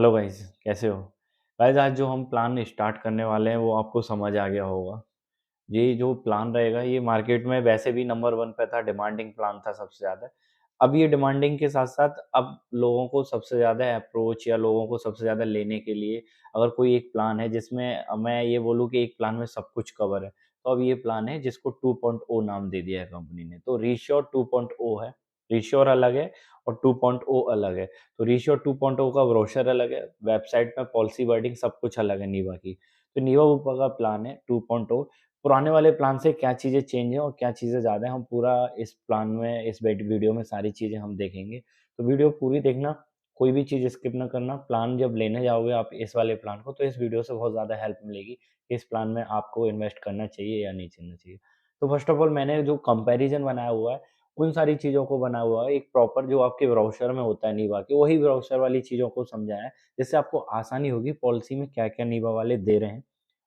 Hello guys, कैसे हो? Guys आज जो हम प्लान स्टार्ट करने वाले हैं वो आपको समझ आ गया होगा। ये जो प्लान रहेगा ये मार्केट में वैसे भी नंबर 1 पे था, डिमांडिंग प्लान था सबसे ज़्यादा। अब ये डिमांडिंग के साथ-साथ अब लोगों को सबसे ज़्यादा अप्रोच या लोगों को सबसे ज़्यादा लेने के लिए अगर कोई एक प्लान है जिसमें मैं ये बोलूँ कि एक प्लान में सब कुछ कवर है, तो अब ये प्लान है जिसको 2.0 नाम दे दिया है कंपनी ने। तो रीश्योर 2.0 है, रीश्योर अलग है और 2.0 अलग है। तो रीश्योर 2.0 का ब्रोशर अलग है, वेबसाइट में पॉलिसी वर्डिंग सब कुछ अलग है नीवा की। तो नीवा बुपा का प्लान है 2.0। पुराने वाले प्लान से क्या चीज़ें चेंज हैं और क्या चीज़ें ज़्यादा हैं, हम पूरा इस प्लान में, इस वीडियो में सारी चीज़ें हम देखेंगे। तो वीडियो पूरी देखना, कोई भी चीज़ स्किप ना करना। प्लान जब लेने जाओगे आप इस वाले प्लान को, तो इस वीडियो से बहुत ज़्यादा हेल्प मिलेगी कि इस प्लान में आपको इन्वेस्ट करना चाहिए या नहीं करना चाहिए। तो फर्स्ट ऑफ ऑल मैंने जो कंपैरिज़न बनाया हुआ है, उन सारी चीज़ों को बनाया हुआ है, एक प्रॉपर जो आपके ब्राउज़र में होता है नीवा के, वही ब्राउज़र वाली चीज़ों को समझाया है, जिससे आपको आसानी होगी पॉलिसी में क्या-क्या नीवा वाले दे रहे हैं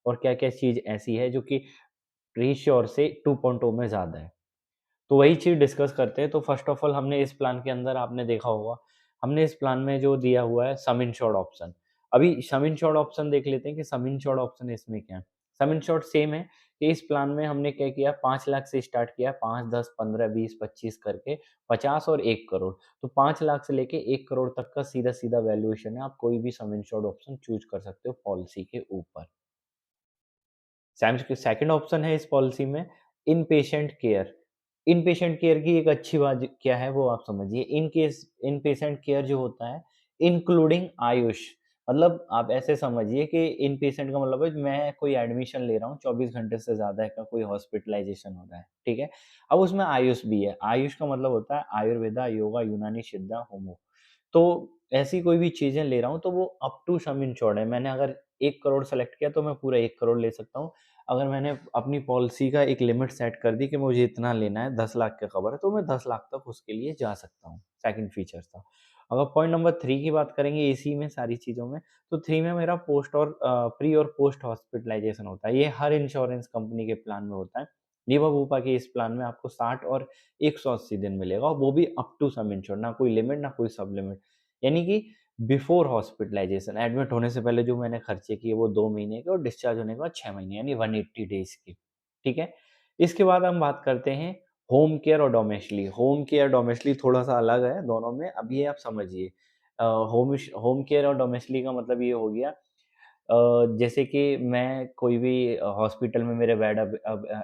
और क्या-क्या चीज़ ऐसी है जो कि रीश्योर से 2.0 में ज़्यादा है। तो वही चीज़ डिस्कस करते हैं। तो फर्स्ट ऑफ ऑल हमने इस प्लान के अंदर आपने देखा होगा, हमने इस प्लान में जो दिया हुआ है सम इंश्योर्ड ऑप्शन। अभी सम इंश्योर्ड ऑप्शन देख लेते हैं कि सम इंश्योर्ड ऑप्शन इसमें क्या है। सम इंश्योर्ड सेम है कि इस प्लान में हमने क्या किया, 5 लाख से स्टार्ट किया, 5, 10, 15, 20, 25 करके 50 और 1 करोड़। तो 5 लाख से लेके 1 करोड़ तक का सीधा-सीधा वैल्यूएशन है। आप कोई भी सम इंश्योर्ड ऑप्शन चूज़ कर सकते हो पॉलिसी के ऊपर। सेकंड ऑप्शन है इस पॉलिसी में इनपेशेंट केयर। इनपेशेंट केयर की एक अच्छी बात क्या है वो आप समझिए। इनपेशेंट केयर जो होता है इंक्लूडिंग आयुष, मतलब आप ऐसे समझिए कि इनपेशेंट का मतलब है मैं कोई एडमिशन ले रहा हूँ 24 घंटे से ज़्यादा का कोई हॉस्पिटलाइज़ेशन हो रहा है, ठीक है? अब उसमें आयुष भी है। आयुष का मतलब होता है आयुर्वेदा, योगा, यूनानी, सिद्धा, होम्यो। तो ऐसी कोई भी चीज़ें ले रहा हूँ तो वो अप टू सम इंश्योर्ड है। मैंने अगर 1 करोड़ सेलेक्ट किया तो मैं पूरा 1 करोड़ ले सकता हूँ। अगर मैंने अपनी पॉलिसी का एक लिमिट सेट कर दी कि मुझे इतना लेना है, 10 लाख का कवर है, तो मैं 10 लाख तक उसके लिए जा सकता हूँ। सेकंड फीचर था। अगर पॉइंट नंबर 3 की बात करेंगे इसी में सारी चीज़ों में, तो 3 में मेरा पोस्ट और प्री और पोस्ट हॉस्पिटलाइज़ेशन होता है। ये हर इंश्योरेंस कंपनी के प्लान में होता है। लीवा-वूपा के इस प्लान में आपको 60 और 180 दिन मिलेगा और वो भी अप टू सम इंश्योर्ड, ना कोई लिमिट, ना कोई सब लिमिट। यानी कि बिफोर हॉस्पिटलाइज़ेशन, एडमिट होने से पहले जो मैंने खर्चे किए वो 2 महीने के और डिस्चार्ज होने के बाद 6 महीने यानी 180 डेज़ की, ठीक है? इसके बाद हम बात करते हैं होम केयर और डोमेस्टली। होम केयर, डोमेस्टली थोड़ा-सा अलग है दोनों में, अब ये आप समझिए। होम केयर और डोमेस्टली का मतलब ये हो गया जैसे कि मैं कोई भी हॉस्पिटल में मेरे बेड अब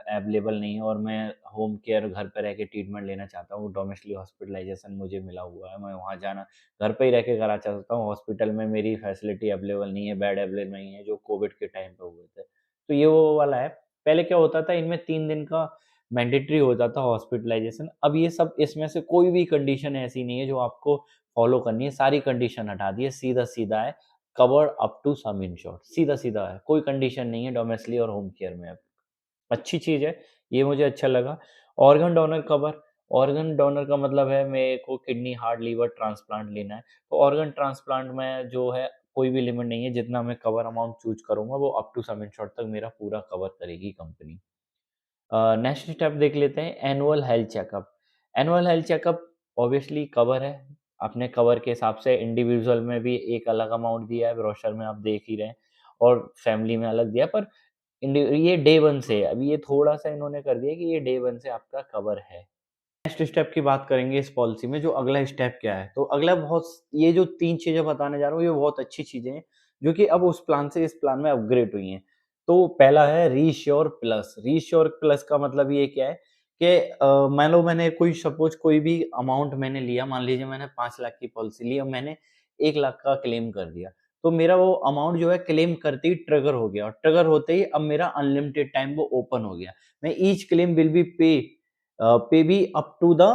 अवेलेबल नहीं है और मैं होम केयर घर पे रह के ट्रीटमेंट लेना चाहता हूँ, डोमेस्टिक हॉस्पिटलाइज़ेशन मुझे मिला हुआ है, मैं वहाँ जाना घर पे ही रह के करा चाहता हूँ, हॉस्पिटल में मेरी फैसिलिटी अवेलेबल नहीं है, बेड अवेलेबल नहीं है, जो कोविड के टाइम पे हुए थे। तो ये वो वाला है। पहले क्या होता था इनमें 3 दिन का मैंडेटरी होता था हॉस्पिटलाइज़ेशन, अब ये सब इसमें से कोई भी कंडीशन ऐसी नहीं है जो आपको फॉलो करनी है, सारी कंडीशन हटा दी है, सीधा-सीधा है covered up to sum insured, सीधा-सीधा है, कोई कंडीशन नहीं है डोमेस्टिक और होम केयर में अब। अच्छी चीज़ है, ये मुझे अच्छा लगा। Organ donor cover, organ donor का मतलब है मेरे को किडनी, हार्ट, लीवर ट्रांसप्लांट लेना है, तो ऑर्गन ट्रांसप्लांट में जो है कोई भी लिमिट नहीं है, जितना मैं कवर अमाउंट चूज़ करूँगा वो अप टू सम इंश्योर्ड तक मेरा पूरा कवर करेगी कंपनी। नेक्स्ट स्टेप देख लेते हैं annual health checkup. Annual health checkup obviously cover है, अपने कवर के हिसाब से इंडिविजुअल में भी एक अलग अमाउंट दिया है, ब्रोशर में आप देख ही रहे हैं और फैमिली में अलग दिया है, पर ये डे 1 से है, अभी ये थोड़ा-सा इन्होंने कर दिया है कि ये डे 1 से आपका कवर है। नेक्स्ट स्टेप की बात करेंगे इस पॉलिसी में, जो अगला स्टेप क्या है? तो अगला बहुत ये जो 3 चीज़ें बताने जा रहा हूँ, ये बहुत अच्छी चीज़ें हैं, जो कि अब उस प्लान से इस प्लान में अपग्रेड हुई हैं। तो पहला है रीश्योर प्लस। रीश्योर प्लस का मतलब ये क्या है कि मान लो मैंने कोई सपोज़ कोई भी अमाउंट मैंने लिया, मान लीजिए मैंने 5 लाख की पॉलिसी ली और मैंने 1 लाख का क्लेम कर दिया। तो मेरा वो अमाउंट जो है क्लेम करते ही ट्रिगर हो गया और ट्रिगर होते ही अब मेरा अनलिमिटेड टाइम वो ओपन हो गया। मैं each claim will be payable up to the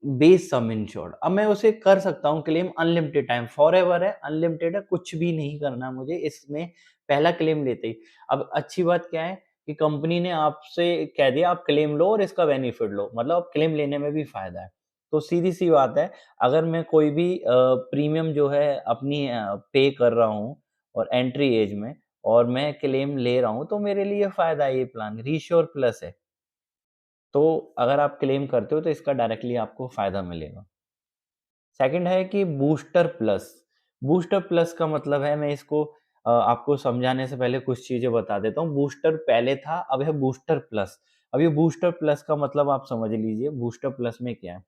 base sum insured. अब मैं उसे कर सकता हूँ क्लेम अनलिमिटेड टाइम, फॉरएवर है, अनलिमिटेड है, कुछ भी नहीं करना मुझे इसमें पहला क्लेम लेते ही। अब अच्छी बात क्या है कि कंपनी ने आपसे कह दिया आप क्लेम लो और इसका बेनिफिट लो, मतलब अब क्लेम लेने में भी फ़ायदा है। तो सीधी-सी बात है, अगर मैं कोई भी प्रीमियम जो है अपनी पे कर रहा हूँ और एंट्री एज में और मैं क्लेम ले रहा हूँ, तो मेरे लिए फ़ायदा है ये प्लान, रीश्योर प्लस है। तो अगर आप क्लेम करते हो तो इसका डायरेक्टली आपको फ़ायदा मिलेगा। सेकंड है कि बूस्टर प्लस। बूस्टर प्लस का मतलब है, मैं इसको आपको समझाने से पहले कुछ चीज़ें बता देता हूँ। बूस्टर पहले था, अब है बूस्टर प्लस। अब ये बूस्टर प्लस का मतलब आप समझ लीजिए, बूस्टर प्लस में क्या है?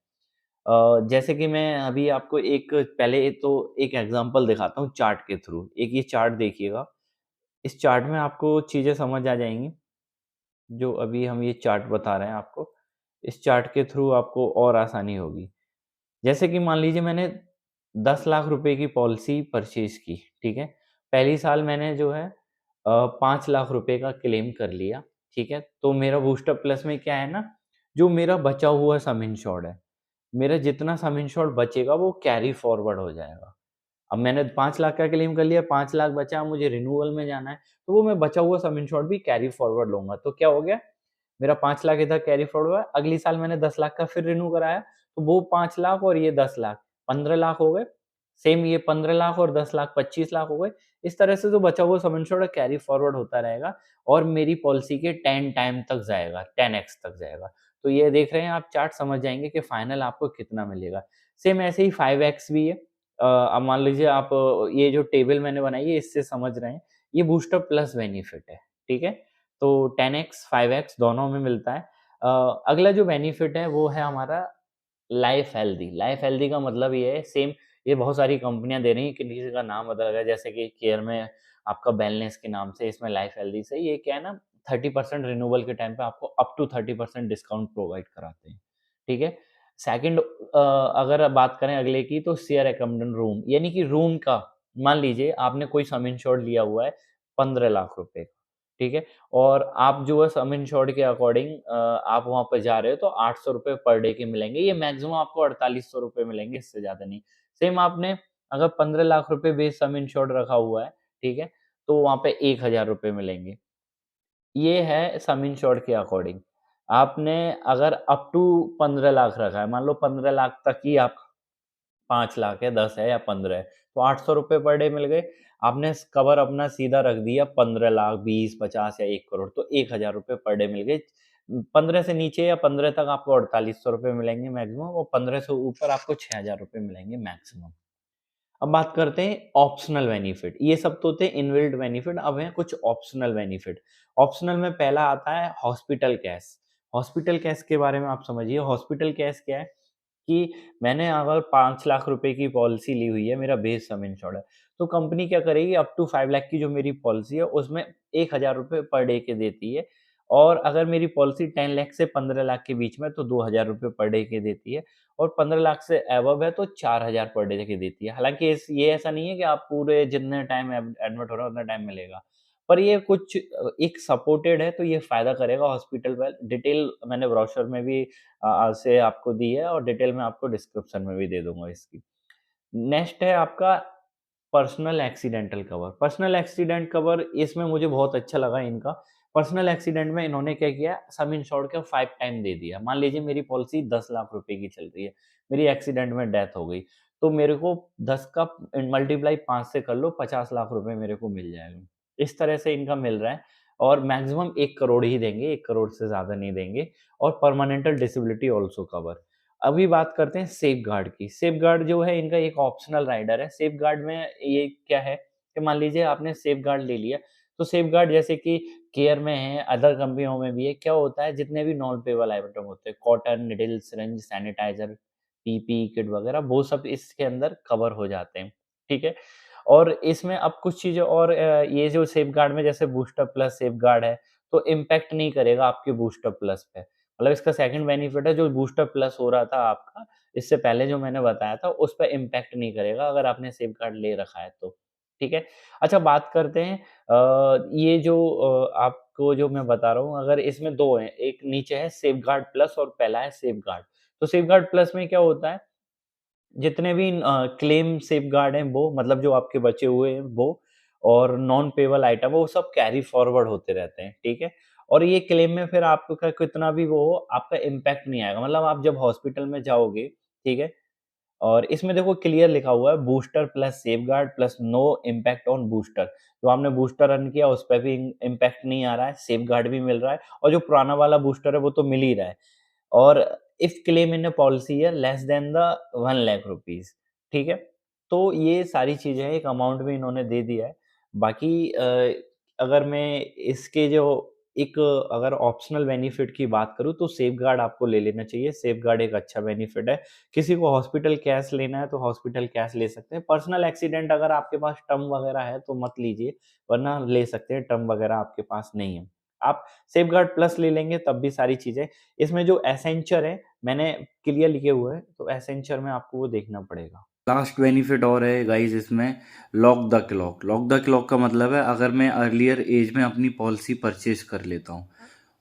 जैसे कि मैं अभी आपको एक पहले तो एक एग्ज़ाम्पल दिखाता हूँ चार्ट के थ्रू। एक ये चार्ट देखिएगा, इस चार्ट में आपको चीज़ें समझ आ जाएँगी, जो अभी हम ये चार्ट बता रहे हैं आपको। इस चार्ट के थ्रू आपको और आसानी होगी। जैसे कि मान लीजिए मैंने 10 लाख रुपए की पॉलिसी परचेज़ की, ठीक है? पहली साल मैंने जो है 5 लाख रुपए का क्लेम कर लिया, ठीक है? तो मेरा बूस्टर प्लस में क्या है ना, जो मेरा बचा हुआ सम इंश्योर्ड है, मेरा जितना सम इंश्योर्ड बचेगा वो कैरी फॉरवर्ड हो जाएगा। अब मैंने 5 लाख का क्लेम कर लिया, 5 लाख बचा, मुझे रिन्यूअल में जाना है, तो वो मैं बचा हुआ सम इंश्योर्ड भी कैरी फॉरवर्ड लूँगा। तो क्या हो गया, मेरा 5 लाख इधर कैरी फॉरवर्ड हुआ, अगली साल मैंने 10 लाख का फिर रिन्यू कराया, तो वो 5 लाख और ये 10 लाख, 15 लाख हो गए। सेम ये 15 लाख और 10 लाख, 25 लाख हो गए। इस तरह से जो बचा हुआ सम इंश्योर्ड है कैरी फॉरवर्ड होता रहेगा और मेरी पॉलिसी के 10 टाइम तक जाएगा, 10x तक जाएगा। तो ये देख रहे हैं आप, चार्ट समझ जाएँगे कि फाइनल आपको कितना मिलेगा। सेम ऐसे ही 5x भी है। अब मान लीजिए आप ये जो टेबल मैंने बनाई है इससे समझ रहे हैं, ये बूस्टर प्लस बेनिफिट है, ठीक है? तो 10x, 5x दोनों में मिलता है। अगला जो बेनिफिट है वो है हमारा लाइफ हेल्दी। लाइफ हेल्दी का मतलब ये है, सेम ये बहुत सारी कंपनियाँ दे रही हैं, किसी का नाम बदल गया, जैसे कि केयर में आपका वेलनेस के नाम से, इसमें लाइफ हेल्दी से ये क्या है ना, 30% रिन्यूअल के टाइम पे आपको अप टू 30% डिस्काउंट प्रोवाइड कराते हैं, ठीक है? सेकंड अगर बात करें अगले की, तो शेयर अकॉमोडेशन रूम, यानी कि रूम का, मान लीजिए आपने कोई सम इंश्योर्ड लिया हुआ है 15 लाख रुपए, ठीक है? और आप जो है सम इंश्योर्ड के अकॉर्डिंग आप वहाँ पे जा रहे हो तो ₹800 पर डे के मिलेंगे। ये मैक्सिमम आपको ₹4800 मिलेंगे, इससे ज़्यादा नहीं। सेम आपने अगर 15 लाख रुपए बेस सम इंश्योर्ड रखा हुआ है, ठीक है? तो वहाँ पे ₹1000 मिलेंगे। ये है सम इंश्योर्ड के अकॉर्डिंग। आपने अगर अप टू 15 लाख रखा है, मान लो 15 लाख तक ही आप 5 लाख है, 10 है या 15 है, तो ₹800 पर डे मिल गए। आपने स कवर अपना सीधा रख दिया 15 लाख, 20, 50 या 1 करोड़, तो ₹1000 पर डे मिल गए। 15 से नीचे या 15 तक आपको ₹4800 मिलेंगे मैक्सिमम, और 15 से ऊपर आपको ₹6000 मिलेंगे मैक्सिमम। अब बात करते हैं ऑप्शनल बेनिफिट। ये सब तो थे इनबिल्ट बेनिफिट, अब हैं कुछ ऑप्शनल बेनिफिट। ऑप्शनल में पहला आता है हॉस्पिटल कैश। हॉस्पिटल कैश के बारे में आप समझिए, हॉस्पिटल कैश क्या है कि मैंने अगर 5 लाख रुपए की पॉलिसी ली हुई है, मेरा बेस सम इंश्योर्ड है, तो कंपनी क्या करेगी, अप टू 5 लाख की जो मेरी पॉलिसी है, उसमें ₹1000 पर डे के देती है। और अगर मेरी पॉलिसी 10 लाख से 15 लाख के बीच में, तो ₹2000 पर डे के देती है। और 15 लाख से अबव है तो 4000 पर डे की देती है। हालाँकि इस ये ऐसा नहीं है कि आप पूरे जितने टाइम एडमिट हो रहे हो उतना टाइम मिलेगा। पर ये कुछ एक सपोर्टेड है, तो ये फ़ायदा करेगा हॉस्पिटल में। डिटेल मैंने ब्रोशर में भी से आपको दी है, और डिटेल मैं आपको डिस्क्रिप्शन में भी दे दूँगा इसकी। नेक्स्ट है आपका personal accidental cover. Personal accident cover, इसमें मुझे बहुत अच्छा लगा इनका। पर्सनल एक्सीडेंट में इन्होंने क्या किया, सम इंश्योर्ड का 5 टाइम दे दिया। मान लीजिए मेरी पॉलिसी 10 लाख रुपए की चल रही है, मेरी एक्सीडेंट में डेथ हो गई, तो मेरे को 10 का मल्टीप्लाई 5 से कर लो, 50 लाख रुपए मेरे को मिल जाएगा। इस तरह से इनका मिल रहा है, और मैक्सिमम 1 करोड़ ही देंगे, 1 करोड़ से ज़्यादा नहीं देंगे। और परमानेंटल डिसेबिलिटी ऑल्सो कवर। अभी बात करते हैं सेफगार्ड की। सेफगार्ड जो है इनका एक ऑप्शनल राइडर है। सेफगार्ड में ये क्या है कि मान लीजिए आपने सेफगार्ड ले लिया, तो सेफगार्ड जैसे कि केयर में है, अदर कंपनियों में भी है, क्या होता है, जितने भी नॉन पेबल आइटम होते हैं, cotton, needle, syringe, sanitiser, PPE kit वगैरह, वो सब इसके अंदर कवर हो जाते हैं, ठीक है? और इसमें अब कुछ चीज़ें और, ये जो सेफगार्ड में जैसे बूस्टर प्लस सेफगार्ड है, तो इम्पैक्ट नहीं करेगा आपके बूस्टर प्लस पे। मतलब इसका सेकंड बेनिफिट है, जो बूस्टर प्लस हो रहा था आपका, इससे पहले जो मैंने बताया था, उस पे इम्पैक्ट नहीं करेगा अगर आपने सेफगार्ड ले रखा है तो, ठीक है? अच्छा, बात करते हैं ये जो आपको जो मैं बता रहा हूँ, अगर इसमें 2 हैं, एक नीचे है सेफगार्ड प्लस और पहला है सेफगार्ड। तो सेफगार्ड प्लस में क्या होता है, जितने भी क्लेम सेफगार्ड हैं वो, मतलब जो आपके बचे हुए हैं वो, और नॉन पेबल आइटम वो सब कैरी फॉरवर्ड होते रहते हैं, ठीक है? और ये क्लेम में फिर आपका कितना भी वो हो, आपका इम्पैक्ट नहीं आएगा। मतलब आप जब हॉस्पिटल में जाओगे, ठीक है? और इसमें देखो क्लियर लिखा हुआ है, booster plus safeguard plus no impact on booster. जो आपने बूस्टर रन किया उस पे भी इम्पैक्ट नहीं आ रहा है, सेफगार्ड भी मिल रहा है, और जो पुराना वाला बूस्टर है वो तो मिल ही रहा है। और if claim in a policy year less than the 1 lakh rupees, ठीक है? तो ये सारी चीज़ें हैं, एक अमाउंट भी इन्होंने दे दिया है। बाकी अगर मैं इसके जो एक अगर ऑप्शनल बेनिफिट की बात करूँ तो सेफगार्ड आपको ले लेना चाहिए। सेफगार्ड एक अच्छा बेनिफिट है। किसी को हॉस्पिटल कैश लेना है तो हॉस्पिटल कैश ले सकते हैं। पर्सनल एक्सीडेंट अगर आपके पास टर्म वगैरह है तो मत लीजिए, वरना ले सकते हैं, टर्म वगैरह आपके पास नहीं है। आप सेफगार्ड प्लस ले लेंगे तब भी सारी चीज़ें। इसमें जो एसेंचर है, मैंने क्लियर लिखे हुए हैं, तो एसेंचर में आपको वो देखना पड़ेगा। लास्ट बेनिफिट और है गाइस इसमें, lock the clock. Lock the clock का मतलब है अगर मैं अर्लियर एज में अपनी पॉलिसी परचेज कर लेता हूँ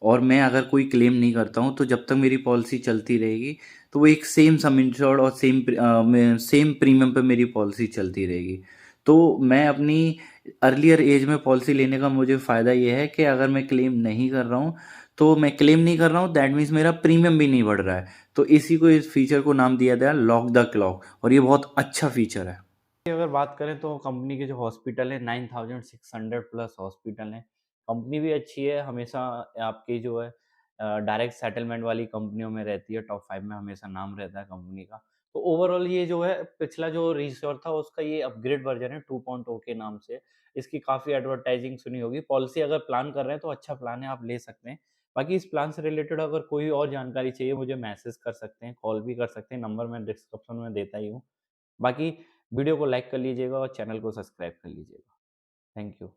और मैं अगर कोई क्लेम नहीं करता हूँ तो जब तक मेरी पॉलिसी चलती रहेगी तो वो एक सेम सम इंश्योर्ड और सेम प्रीमियम पे मेरी पॉलिसी चलती रहेगी। तो मैं अपनी अर्लियर एज में पॉलिसी लेने का मुझे फ़ायदा ये है कि अगर मैं क्लेम नहीं कर रहा हूँ तो मैं क्लेम नहीं कर रहा हूँ, दैट मीन्स मेरा प्रीमियम भी नहीं बढ़ रहा है। तो इसी को, इस फीचर को नाम दिया गया लॉक द क्लॉक, और ये बहुत अच्छा फीचर है। अगर बात करें तो कंपनी के जो हॉस्पिटल है 9600 प्लस हॉस्पिटल हैं। कंपनी भी अच्छी है, हमेशा आपकी जो है डायरेक्ट सेटलमेंट वाली कंपनियों में रहती है, टॉप 5 में हमेशा नाम रहता है कंपनी का। तो ओवरऑल ये जो है पिछला जो रिश्योर था उसका ये अपग्रेड वर्जन है 2.0 के नाम से। इसकी काफ़ी एडवर्टाइजिंग सुनी होगी। पॉलिसी अगर प्लान कर रहे हैं तो अच्छा प्लान है, आप ले सकते हैं। बाकी इस प्लान से रिलेटेड अगर कोई और जानकारी चाहिए मुझे मैसेज कर सकते हैं, कॉल भी कर सकते हैं, नंबर मैं डिस्क्रिप्शन में देता ही हूँ। बाकी वीडियो को लाइक कर लीजिएगा और चैनल को सब्सक्राइब कर लीजिएगा। Thank you.